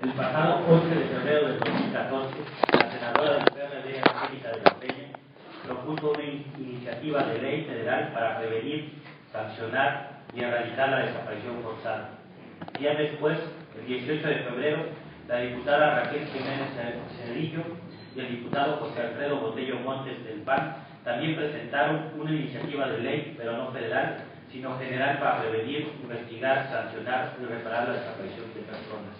El pasado 11 de febrero del 2014, la senadora del PRD, Angélica de la Peña, propuso una iniciativa de ley federal para prevenir, sancionar y erradicar la desaparición forzada. Días después, el 18 de febrero, la diputada Raquel Jiménez Cedillo y el diputado José Alfredo Botello Montes del PAN también presentaron una iniciativa de ley, pero no federal, sino general, para prevenir, investigar, sancionar y reparar la desaparición de personas.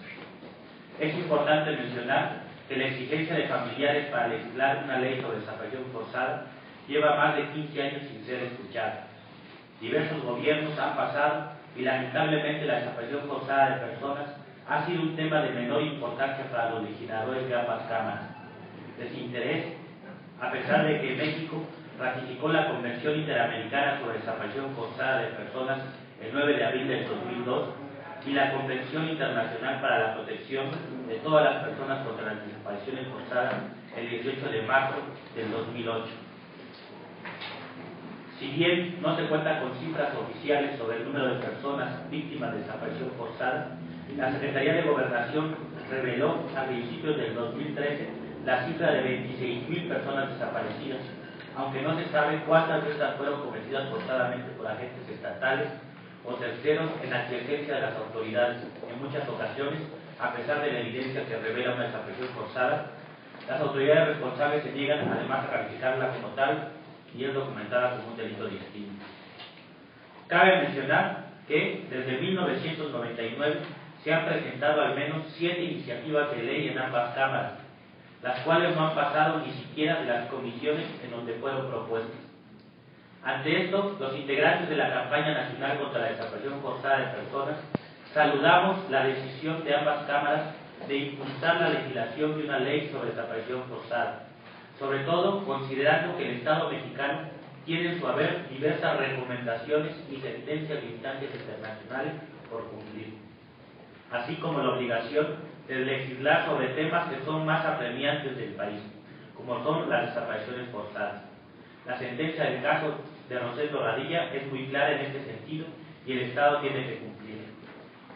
Es importante mencionar que la exigencia de familiares para legislar una ley sobre desaparición forzada lleva más de 15 años sin ser escuchada. Diversos gobiernos han pasado y lamentablemente la desaparición forzada de personas ha sido un tema de menor importancia para los legisladores de ambas cámaras. Desinterés, a pesar de que México ratificó la Convención Interamericana sobre Desaparición Forzada de Personas el 9 de abril del 2002 y la Convención Internacional para la Protección de todas las personas contra las desapariciones forzadas el 18 de marzo del 2008. Si bien no se cuenta con cifras oficiales sobre el número de personas víctimas de desaparición forzada, la Secretaría de Gobernación reveló a principios del 2013 la cifra de 26,000 personas desaparecidas, aunque no se sabe cuántas de estas fueron cometidas forzadamente por agentes estatales o terceros en aquiescencia de las autoridades. En muchas ocasiones, a pesar de la evidencia que revela una desaparición forzada, las autoridades responsables se niegan además a calificarla como tal y es documentada como un delito distinto. Cabe mencionar que desde 1999 se han presentado al menos 7 iniciativas de ley en ambas cámaras, las cuales no han pasado ni siquiera de las comisiones en donde fueron propuestas. Ante esto, los integrantes de la campaña nacional contra la desaparición forzada de personas saludamos la decisión de ambas cámaras de impulsar la legislación de una ley sobre desaparición forzada, sobre todo considerando que el Estado mexicano tiene en su haber diversas recomendaciones y sentencias de instancias internacionales por cumplir, así como la obligación de legislar sobre temas que son más apremiantes del país, como son las desapariciones forzadas. La sentencia del caso de Rosendo Radilla es muy clara en este sentido y el Estado tiene que cumplir.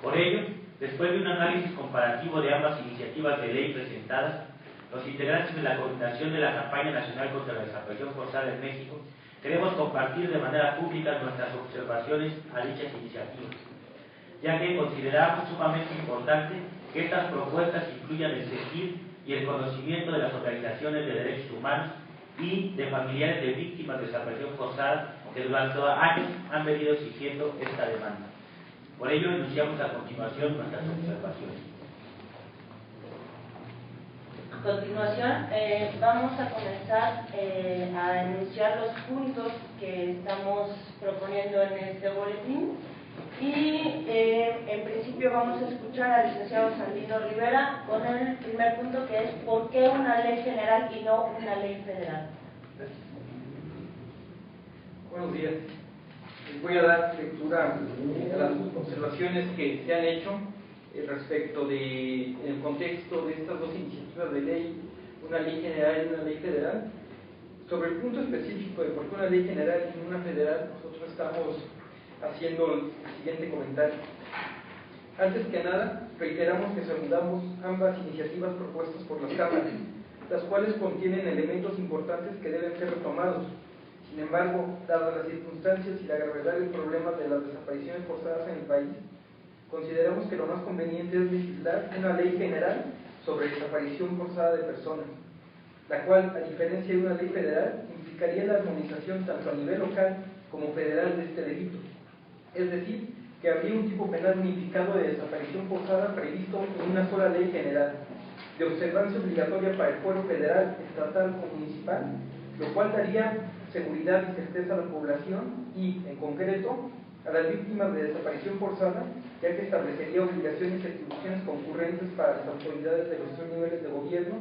Por ello, después de un análisis comparativo de ambas iniciativas de ley presentadas, los integrantes de la coordinación de la campaña nacional contra la desaparición forzada en México queremos compartir de manera pública nuestras observaciones a dichas iniciativas, ya que consideramos sumamente importante que estas propuestas incluyan el sentir y el conocimiento de las organizaciones de derechos humanos y de familiares de víctimas de desaparición forzada que durante años han venido exigiendo esta demanda. Por ello, enunciamos a continuación nuestras observaciones. A continuación, vamos a comenzar a enunciar los puntos que estamos proponiendo en este boletín. Y en principio vamos a escuchar al licenciado Sandino Rivera con el primer punto, que es ¿por qué una ley general y no una ley federal? Buenos días. Les voy a dar lectura a las observaciones que se han hecho respecto de el contexto de estas dos iniciativas de ley, una ley general y una ley federal. Sobre el punto específico de por qué una ley general y una federal, nosotros estamos haciendo el siguiente comentario. Antes que nada, reiteramos que saludamos ambas iniciativas propuestas por las cámaras, las cuales contienen elementos importantes que deben ser retomados. Sin embargo, dadas las circunstancias y la gravedad del problema de las desapariciones forzadas en el país, consideramos que lo más conveniente es legislar una ley general sobre desaparición forzada de personas, la cual, a diferencia de una ley federal, implicaría la armonización tanto a nivel local como federal de este delito. Es decir, que habría un tipo penal unificado de desaparición forzada previsto en una sola ley general, de observancia obligatoria para el fuero federal, estatal o municipal, lo cual daría seguridad y certeza a la población y, en concreto, a las víctimas de desaparición forzada, ya que establecería obligaciones y atribuciones concurrentes para las autoridades de los 3 niveles de gobierno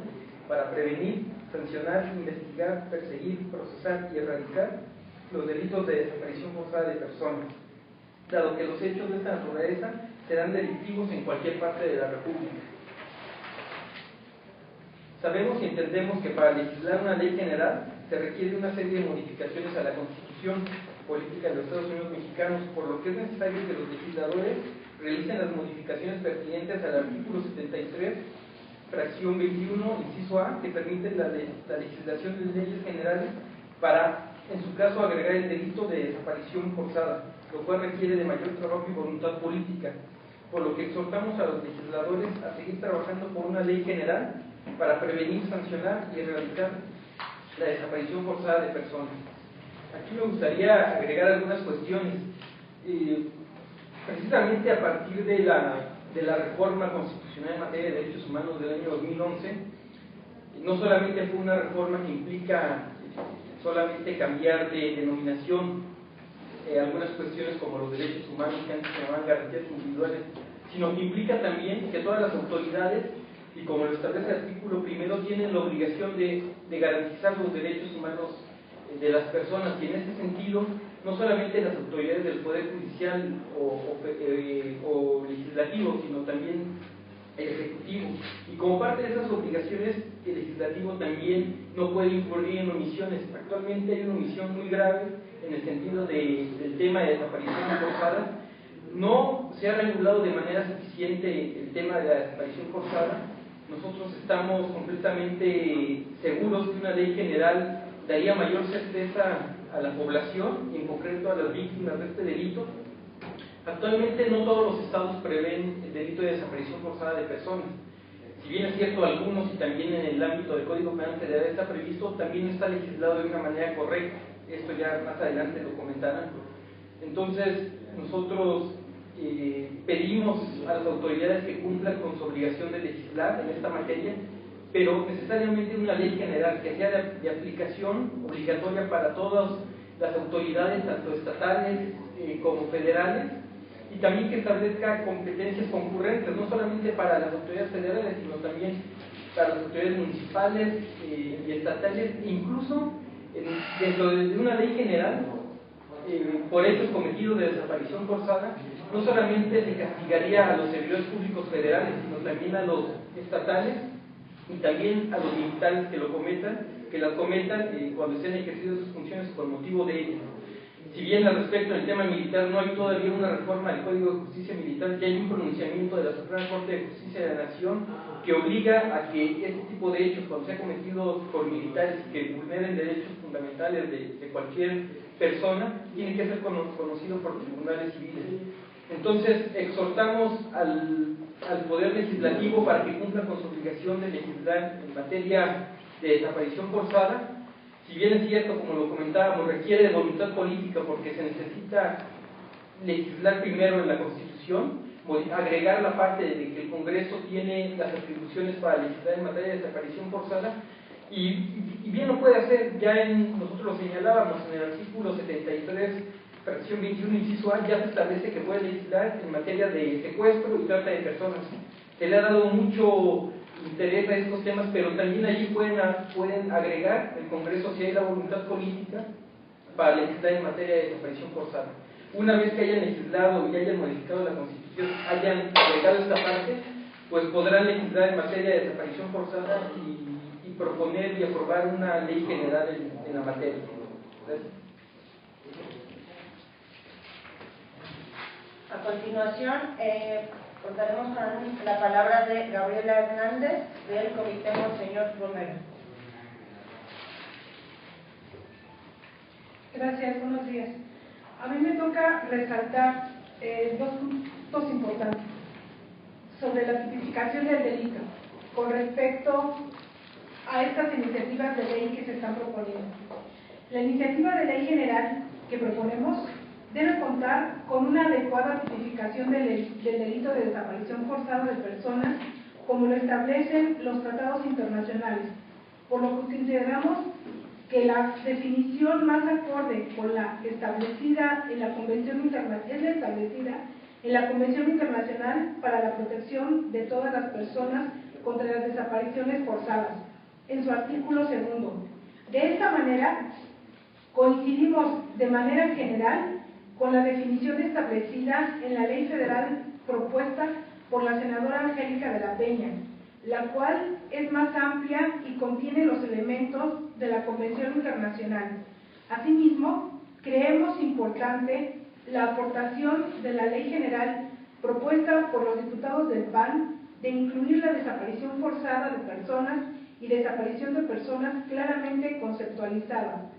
para prevenir, sancionar, investigar, perseguir, procesar y erradicar los delitos de desaparición forzada de personas, dado que los hechos de esta naturaleza serán delictivos en cualquier parte de la República. Sabemos y entendemos que para legislar una ley general se requiere una serie de modificaciones a la Constitución política de los Estados Unidos mexicanos, por lo que es necesario que los legisladores realicen las modificaciones pertinentes al artículo 73, fracción 21, inciso A, que permite la legislación de leyes generales para, en su caso, agregar el delito de desaparición forzada, lo cual requiere de mayor trabajo y voluntad política, por lo que exhortamos a los legisladores a seguir trabajando por una ley general para prevenir, sancionar y erradicar la desaparición forzada de personas. Aquí me gustaría agregar algunas cuestiones. Precisamente a partir de la reforma constitucional en materia de derechos humanos del año 2011, no solamente fue una reforma que implica solamente cambiar de denominación algunas cuestiones como los derechos humanos que antes se llamaban garantías individuales, sino que implica también que todas las autoridades, y como lo establece el artículo primero, tienen la obligación de garantizar los derechos humanos de las personas, y en este sentido no solamente las autoridades del Poder Judicial o legislativo, sino también el Ejecutivo. Y como parte de esas obligaciones, el Legislativo también no puede incurrir en omisiones. Actualmente hay una omisión muy grave en el sentido del tema de desaparición forzada. No se ha regulado de manera suficiente el tema de la desaparición forzada. Nosotros estamos completamente seguros que una ley general daría mayor certeza a la población y en concreto a las víctimas de este delito. Actualmente no todos los estados prevén el delito de desaparición forzada de personas. Si bien es cierto algunos y también en el ámbito del Código Penal Federal está previsto, también está legislado de una manera correcta. Esto ya más adelante lo comentarán. Entonces nosotros pedimos a las autoridades que cumplan con su obligación de legislar en esta materia, pero necesariamente una ley general que sea de aplicación obligatoria para todas las autoridades, tanto estatales como federales, y también que establezca competencias concurrentes, no solamente para las autoridades federales, sino también para las autoridades municipales y estatales, incluso dentro de una ley general, por hechos cometidos de desaparición forzada, no solamente se castigaría a los servidores públicos federales, sino también a los estatales y también a los militares que las cometan cuando estén ejerciendo sus funciones con motivo de ello. Si bien al respecto del tema militar no hay todavía una reforma del Código de Justicia Militar, ya hay un pronunciamiento de la Suprema Corte de Justicia de la Nación que obliga a que este tipo de hechos, cuando sea cometido por militares que vulneren derechos fundamentales de cualquier persona, tiene que ser conocido por tribunales civiles. Entonces, exhortamos al Poder Legislativo para que cumpla con su obligación de legislar en materia de desaparición forzada. Si bien es cierto, como lo comentábamos, requiere de voluntad política porque se necesita legislar primero en la Constitución, agregar la parte de que el Congreso tiene las atribuciones para legislar en materia de desaparición forzada, y bien lo puede hacer. Ya nosotros lo señalábamos en el artículo 73, fracción 21, inciso A, ya se establece que puede legislar en materia de secuestro y trata de personas. Se le ha dado mucho interés a estos temas, pero también allí pueden agregar el Congreso, si hay la voluntad política, para legislar en materia de desaparición forzada. Una vez que hayan legislado y hayan modificado la Constitución, hayan agregado esta parte, pues podrán legislar en materia de desaparición forzada y proponer y aprobar una ley general en la materia. Gracias. A continuación, contaremos con la palabra de Gabriela Hernández del Comité Monseñor Romero. Gracias, buenos días. A mí me toca resaltar dos puntos importantes sobre la tipificación del delito con respecto a estas iniciativas de ley que se están proponiendo. La iniciativa de ley general que proponemos debe contar con una adecuada tipificación del delito de desaparición forzada de personas, como lo establecen los tratados internacionales, por lo que consideramos que la definición más acorde con la establecida en la Convención Internacional para la Protección de todas las personas contra las desapariciones forzadas, en su artículo 2. De esta manera, coincidimos de manera general con la definición establecida en la ley federal propuesta por la senadora Angélica de la Peña, la cual es más amplia y contiene los elementos de la Convención Internacional. Asimismo, creemos importante la aportación de la Ley General propuesta por los diputados del PAN de incluir la desaparición forzada de personas y desaparición de personas claramente conceptualizada,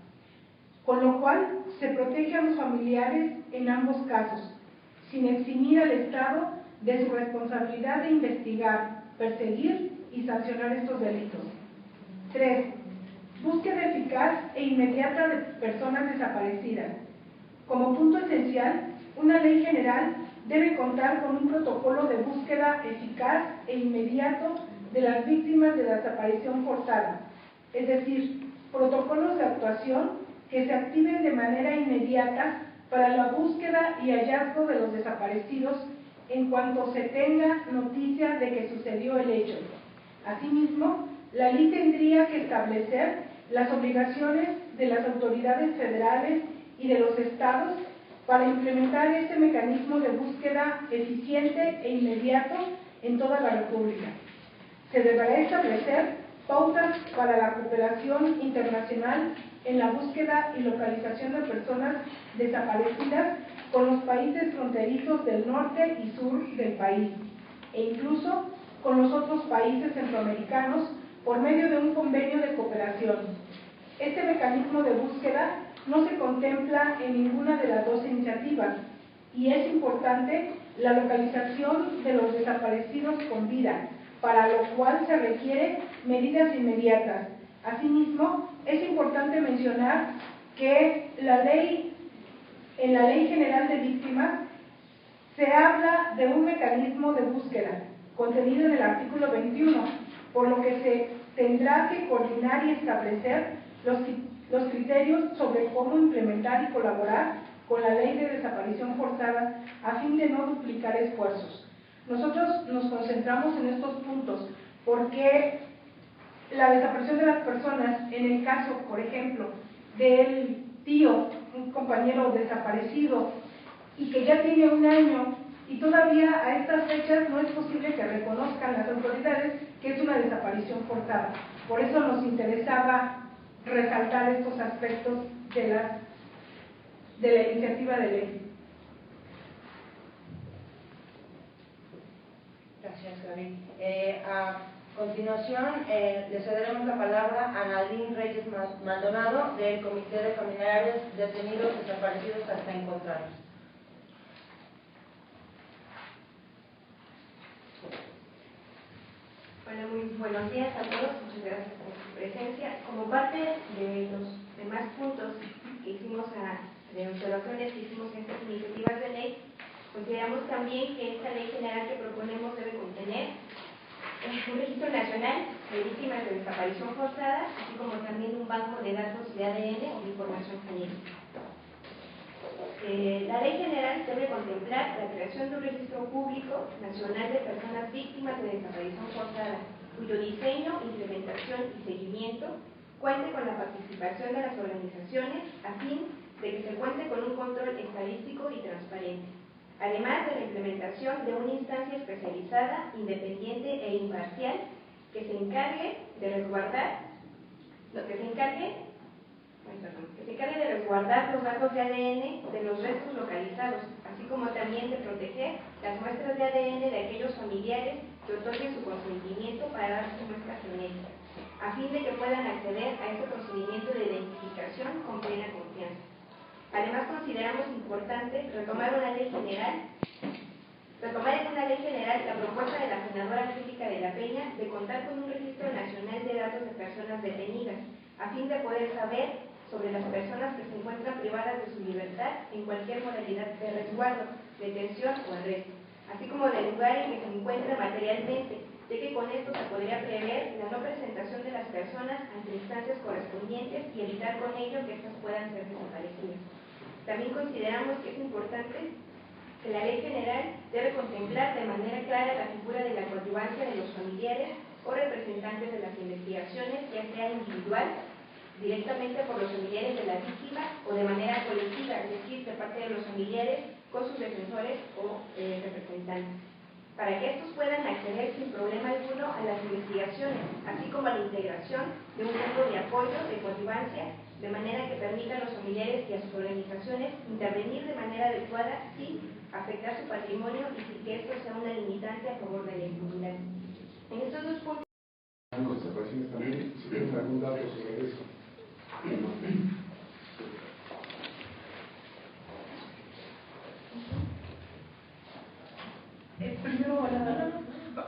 con lo cual se protege a los familiares en ambos casos, sin eximir al Estado de su responsabilidad de investigar, perseguir y sancionar estos delitos. 3. Búsqueda eficaz e inmediata de personas desaparecidas. Como punto esencial, una ley general debe contar con un protocolo de búsqueda eficaz e inmediato de las víctimas de la desaparición forzada, es decir, protocolos de actuación que se activen de manera inmediata para la búsqueda y hallazgo de los desaparecidos en cuanto se tenga noticia de que sucedió el hecho. Asimismo, la ley tendría que establecer las obligaciones de las autoridades federales y de los estados para implementar este mecanismo de búsqueda eficiente e inmediato en toda la República. Se deberá establecer pautas para la cooperación internacional en la búsqueda y localización de personas desaparecidas con los países fronterizos del norte y sur del país, e incluso con los otros países centroamericanos por medio de un convenio de cooperación. Este mecanismo de búsqueda no se contempla en ninguna de las dos iniciativas y es importante la localización de los desaparecidos con vida, para lo cual se requieren medidas inmediatas. Asimismo, es importante mencionar que en la Ley General de Víctimas se habla de un mecanismo de búsqueda contenido en el artículo 21, por lo que se tendrá que coordinar y establecer los criterios sobre cómo implementar y colaborar con la ley de desaparición forzada a fin de no duplicar esfuerzos. Nosotros nos concentramos en estos puntos porque la desaparición de las personas, en el caso, por ejemplo, del tío, un compañero desaparecido y que ya tiene un año y todavía a estas fechas no es posible que reconozcan las autoridades que es una desaparición forzada. Por eso nos interesaba resaltar estos aspectos de la iniciativa de ley. Gracias, Gaby. A continuación, le cederemos la palabra a Nadine Reyes Maldonado, del Comité de Familiares Detenidos Desaparecidos hasta encontrarlos. Hola, muy buenos días a todos, muchas gracias por su presencia. Como parte de los demás puntos que hicimos, de observaciones que hicimos en estas iniciativas de ley, consideramos también que esta ley general que proponemos debe contener un registro nacional de víctimas de desaparición forzada, así como también un banco de datos de ADN o de información genética. La ley general debe contemplar la creación de un registro público nacional de personas víctimas de desaparición forzada, cuyo diseño, implementación y seguimiento cuente con la participación de las organizaciones a fin de que se cuente con un control estadístico y transparente, además de la implementación de una instancia especializada, independiente e imparcial que se encargue de resguardar los datos de ADN de los restos localizados, así como también de proteger las muestras de ADN de aquellos familiares que otorguen su consentimiento para dar su muestra genética, a fin de que puedan acceder a este procedimiento de identificación con plena confianza. Además, consideramos importante retomar en una ley general la propuesta de la senadora Angélica de la Peña de contar con un registro nacional de datos de personas detenidas, a fin de poder saber sobre las personas que se encuentran privadas de su libertad en cualquier modalidad de resguardo, detención o arresto, así como del lugar en que se encuentra materialmente, ya que con esto se podría prever la no presentación de las personas ante instancias correspondientes y evitar con ello que éstas puedan ser desaparecidas. También consideramos que es importante que la ley general debe contemplar de manera clara la figura de la coadyuvancia de los familiares o representantes de las investigaciones, ya sea individual, directamente por los familiares de la víctima o de manera colectiva, es decir, de parte de los familiares con sus defensores o representantes, para que estos puedan acceder sin problema alguno a las investigaciones, así como a la integración de un grupo de apoyo, de coadyuvancia de manera que permita a los familiares y a sus organizaciones intervenir de manera adecuada sin afectar su patrimonio y sin que esto sea una limitante a favor de la impunidad. En estos dos puntos. Desapariciones también, si tienen algún dato sobre eso. Primero,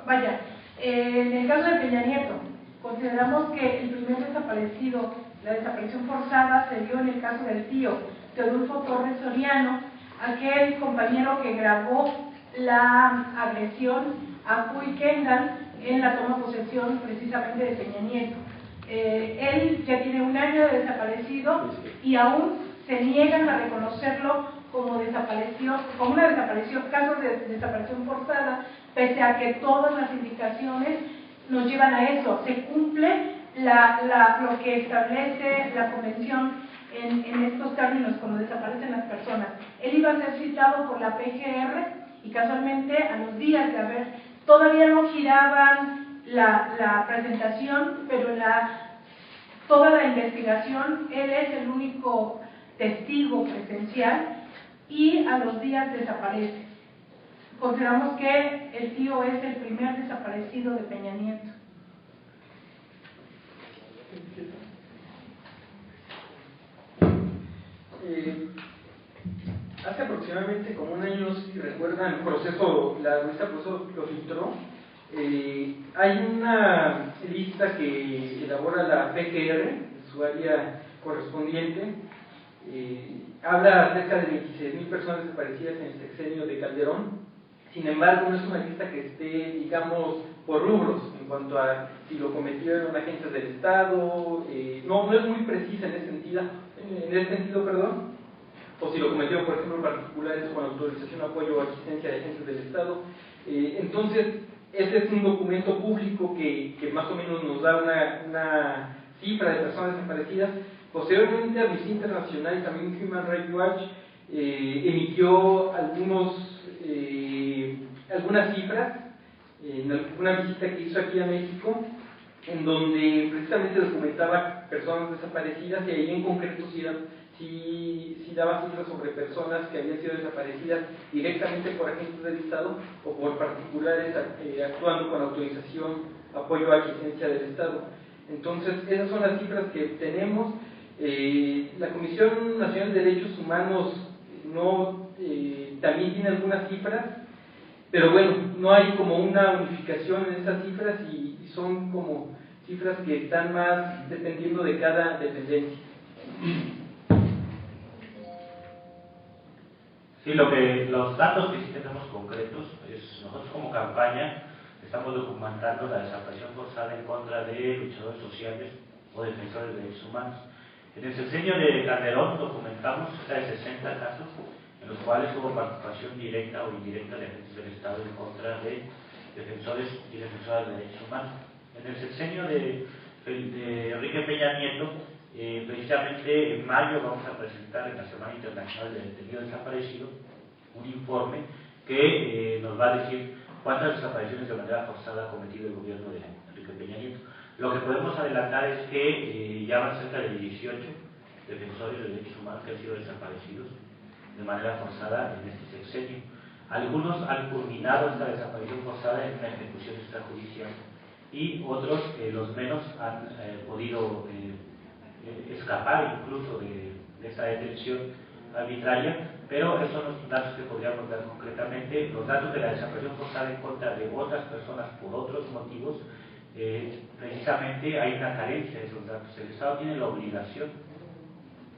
vaya, en el caso de Peña Nieto, consideramos que el primer desaparecido, la desaparición forzada, se dio en el caso del tío Teodulfo Torres Soriano, aquel compañero que grabó la agresión a Puy Kendall en la toma de posesión precisamente de Peña Nieto. Él ya tiene 1 año de desaparecido y aún se niegan a reconocerlo como una desaparición, caso de desaparición forzada, pese a que todas las indicaciones nos llevan a eso. Se cumple lo que establece la convención en estos términos, cuando desaparecen las personas. Él iba a ser citado por la PGR y casualmente a los días de haber, todavía no giraban la presentación, pero toda la investigación, él es el único testigo presencial y a los días desaparece. Consideramos que el tío es el primer desaparecido de Peña Nieto. Hace aproximadamente como 1 año, si recuerdan, el proceso, la revista Proceso lo filtró. Hay una lista que elabora la PGR, su área correspondiente. Habla acerca de 26,000 personas desaparecidas en el sexenio de Calderón. Sin embargo, no es una lista que esté, digamos, por rubros, en cuanto a si lo cometieron agentes del Estado, no es muy precisa en ese sentido, o si lo cometieron, por ejemplo, particulares con autorización, apoyo o asistencia de agentes del Estado. Entonces, este es un documento público que más o menos nos da una cifra de personas desaparecidas. Posteriormente, Amnistía Internacional y también Human Rights Watch emitió algunas cifras en una visita que hizo aquí a México, en donde precisamente documentaba personas desaparecidas, y ahí en concreto sí daba cifras sobre personas que habían sido desaparecidas directamente por agentes del Estado o por particulares actuando con autorización, apoyo o asistencia del Estado. Entonces, esas son las cifras que tenemos. La Comisión Nacional de Derechos Humanos también tiene algunas cifras, pero bueno, no hay como una unificación en esas cifras y son como cifras que están más dependiendo de cada dependencia. Sí, los datos que sí tenemos concretos es nosotros como campaña estamos documentando la desaparición forzada en contra de luchadores sociales o defensores de derechos humanos. En el sexenio de Calderón documentamos cerca de 60 casos en los cuales hubo participación directa o indirecta de agentes del Estado en contra de defensores y defensoras de derechos humanos. En el sexenio de Enrique Peña Nieto, precisamente en mayo vamos a presentar en la Semana Internacional del Detenido Desaparecido un informe que nos va a decir cuántas desapariciones de manera forzada ha cometido el gobierno de Enrique Peña Nieto. Lo que podemos adelantar es que ya van cerca de 18 defensores de derechos humanos que han sido desaparecidos de manera forzada en este sexenio. Algunos han culminado esta desaparición forzada en una ejecución extrajudicial y otros, los menos, han podido escapar incluso de esta detención arbitraria, pero esos son los datos que podríamos dar concretamente. Los datos de la desaparición forzada en contra de otras personas por otros motivos, precisamente hay una carencia de esos datos. El Estado tiene la obligación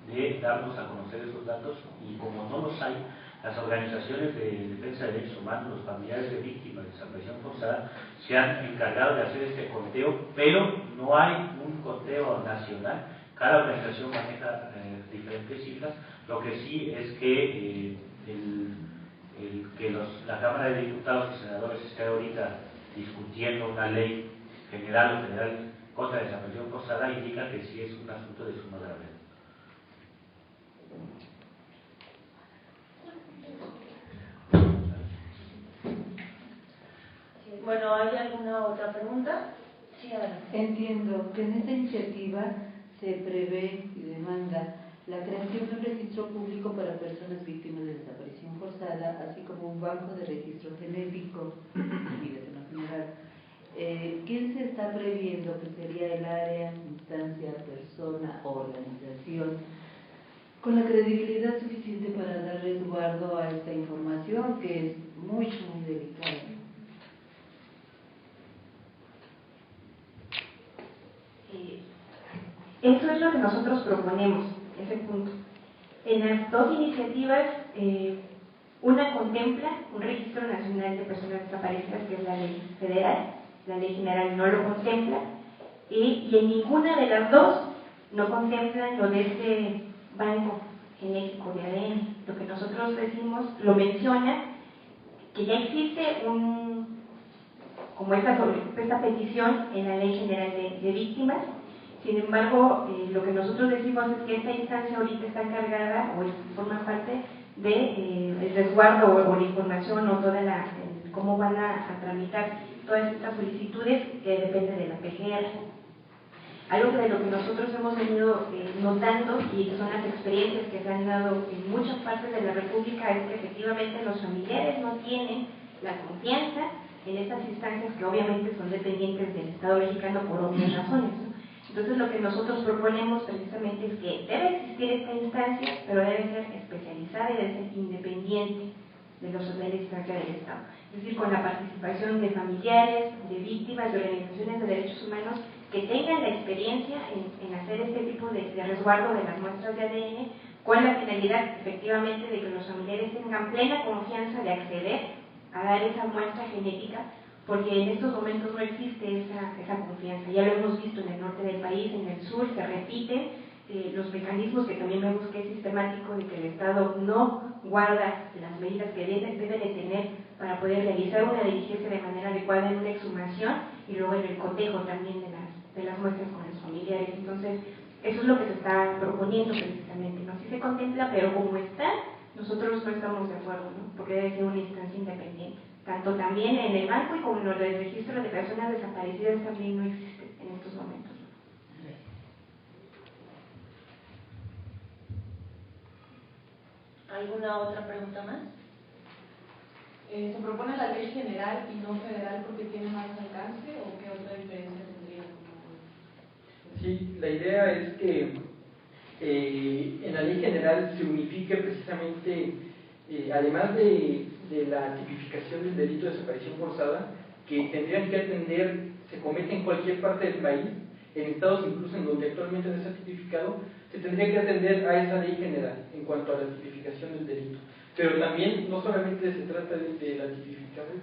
de darnos a conocer esos datos y como no los hay, las organizaciones de defensa de derechos humanos, los familiares de víctimas de desaparición forzada se han encargado de hacer este conteo, pero no hay un conteo nacional. Cada organización maneja diferentes cifras. Lo que sí es que la Cámara de Diputados y Senadores esté ahorita discutiendo una ley general contra la desaparición forzada indica que sí es un asunto de suma gravedad. Bueno, ¿hay alguna otra pregunta? Sí, adelante. Entiendo que en esta iniciativa se prevé y demanda la creación de un registro público para personas víctimas de desaparición forzada, así como un banco de registro genético y de general. ¿Qué se está previendo que sería el área, instancia, persona o organización con la credibilidad suficiente para dar resguardo a esta información que es muy delicada? Eso es lo que nosotros proponemos, ese punto. En las dos iniciativas, una contempla un registro nacional de personas desaparecidas, que es la ley federal, la ley general no lo contempla, y en ninguna de las dos no contemplan lo de este banco genético de ADN. Lo que nosotros decimos, lo menciona, que ya existe como esta petición en la ley general de víctimas. Sin embargo, lo que nosotros decimos es que esta instancia ahorita está encargada o forma parte del resguardo o la información o toda cómo van a tramitar todas estas solicitudes, que depende de la PGR. Algo de lo que nosotros hemos venido notando, y son las experiencias que se han dado en muchas partes de la República, es que efectivamente los familiares no tienen la confianza en estas instancias que obviamente son dependientes del Estado mexicano por obvias razones, ¿no? Entonces lo que nosotros proponemos precisamente es que debe existir esta instancia, pero debe ser especializada y debe ser independiente de los órganos de instancia del Estado. Es decir, con la participación de familiares, de víctimas, de organizaciones de derechos humanos que tengan la experiencia en hacer este tipo de resguardo de las muestras de ADN, con la finalidad efectivamente de que los familiares tengan plena confianza de acceder a dar esa muestra genética, porque en estos momentos no existe esa confianza. Ya lo hemos visto en el norte del país, en el sur se repiten los mecanismos que también vemos que es sistemático, de que el Estado no guarda las medidas que debe de tener para poder realizar una diligencia de manera adecuada en una exhumación y luego en el cotejo también de las muestras con los familiares. Entonces, eso es lo que se está proponiendo precisamente, ¿no? Sí se contempla, pero como está, nosotros no estamos de acuerdo, ¿no? Porque debe ser una instancia independiente. Tanto también en el banco y como en el registro de personas desaparecidas también no existe en estos momentos. ¿Alguna otra pregunta más? ¿Se propone la ley general y no federal porque tiene más alcance o qué otra diferencia tendría? Sí, la idea es que en la ley general se unifique precisamente, además de la tipificación del delito de desaparición forzada, que tendrían que atender, se comete en cualquier parte del país, en estados incluso en donde actualmente no está tipificado, se tendría que atender a esa ley general en cuanto a la tipificación del delito. Pero también no solamente se trata de la tipificación,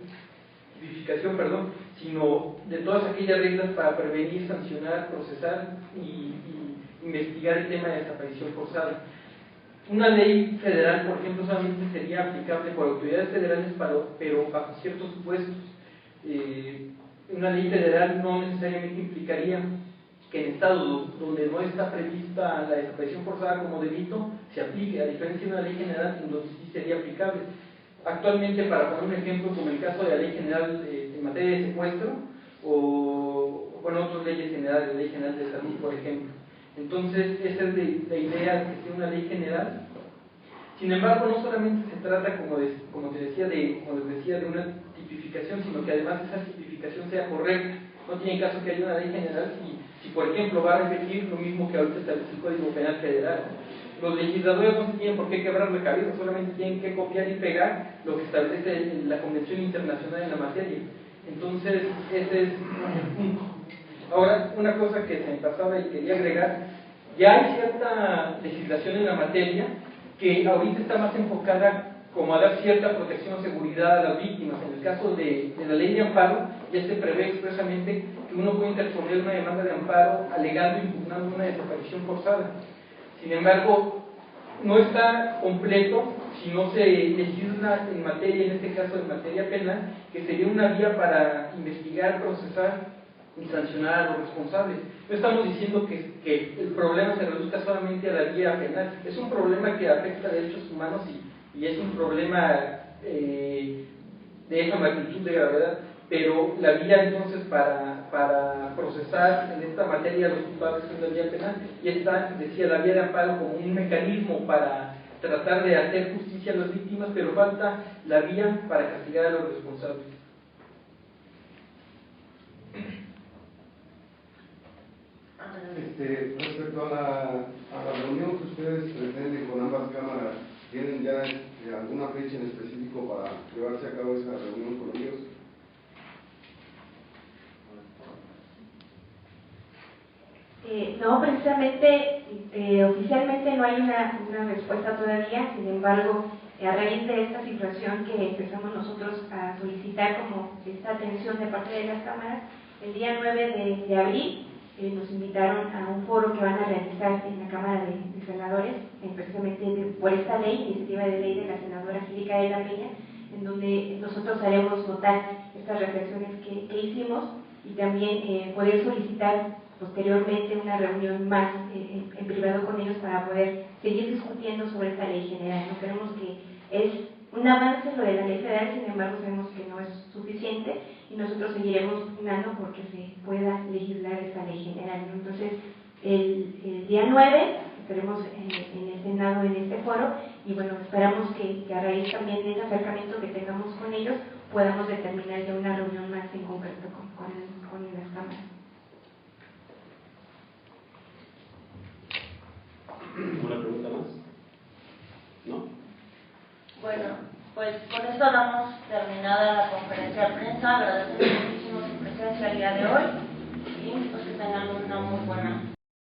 sino de todas aquellas reglas para prevenir, sancionar, procesar y investigar el tema de desaparición forzada. Una ley federal, por ejemplo, solamente sería aplicable por autoridades federales, pero bajo ciertos supuestos. Una ley federal no necesariamente implicaría que en estados donde no está prevista la desaparición forzada como delito se aplique, a diferencia de una ley general en donde sí sería aplicable. Actualmente, para poner un ejemplo, como el caso de la ley general en materia de secuestro o otras leyes generales, la ley general de salud, por ejemplo. Entonces, esa es la idea de que sea una ley general. Sin embargo, no solamente se trata, como les decía, de una tipificación, sino que además esa tipificación sea correcta. No tiene caso que haya una ley general si por ejemplo, va a repetir lo mismo que ahorita establece el Código Penal Federal. Los legisladores no tienen por qué quebrar la cabeza, solamente tienen que copiar y pegar lo que establece la Convención Internacional en la materia. Entonces, ese es el punto. Ahora, una cosa que se me pasaba y quería agregar, ya hay cierta legislación en la materia que ahorita está más enfocada como a dar cierta protección o seguridad a las víctimas. En el caso de la ley de amparo, ya se prevé expresamente que uno puede interponer una demanda de amparo alegando y impugnando una desaparición forzada. Sin embargo, no está completo si no se legisla en materia, en este caso en materia penal, que sería una vía para investigar, procesar y sancionar a los responsables. No estamos diciendo que el problema se reduzca solamente a la vía penal, es un problema que afecta a derechos humanos y es un problema de esa magnitud de gravedad pero la vía entonces para procesar en esta materia a los culpables en la vía penal, y esta, decía, la vía de amparo como un mecanismo para tratar de hacer justicia a las víctimas, pero falta la vía para castigar a los responsables. Respecto a la reunión que ustedes pretenden con ambas cámaras, ¿tienen ya alguna fecha en específico para llevarse a cabo esa reunión con ellos? No, precisamente, oficialmente no hay una respuesta todavía. Sin embargo, a raíz de esta situación que empezamos nosotros a solicitar como esta atención de parte de las cámaras, el día 9 de abril nos invitaron a un foro que van a realizar en la Cámara de Senadores, precisamente por esta ley, iniciativa de ley de la senadora Angélica de la Peña, en donde nosotros haremos notar estas reflexiones que hicimos y también poder solicitar posteriormente una reunión más en privado con ellos para poder seguir discutiendo sobre esta ley general. No creemos que es un avance lo de la ley federal, sin embargo sabemos que no es suficiente y nosotros seguiremos pugnando porque se pueda legislar esta ley general, ¿no? Entonces el día 9 estaremos en el Senado en este foro y bueno, esperamos que a raíz también de ese acercamiento que tengamos con ellos podamos determinar ya una reunión más en concreto con las cámaras. ¿Una pregunta más? ¿No? Bueno, pues con esto damos terminada la conferencia de prensa. Agradecemos muchísimo su presencia el día de hoy y pues que tengan una muy buena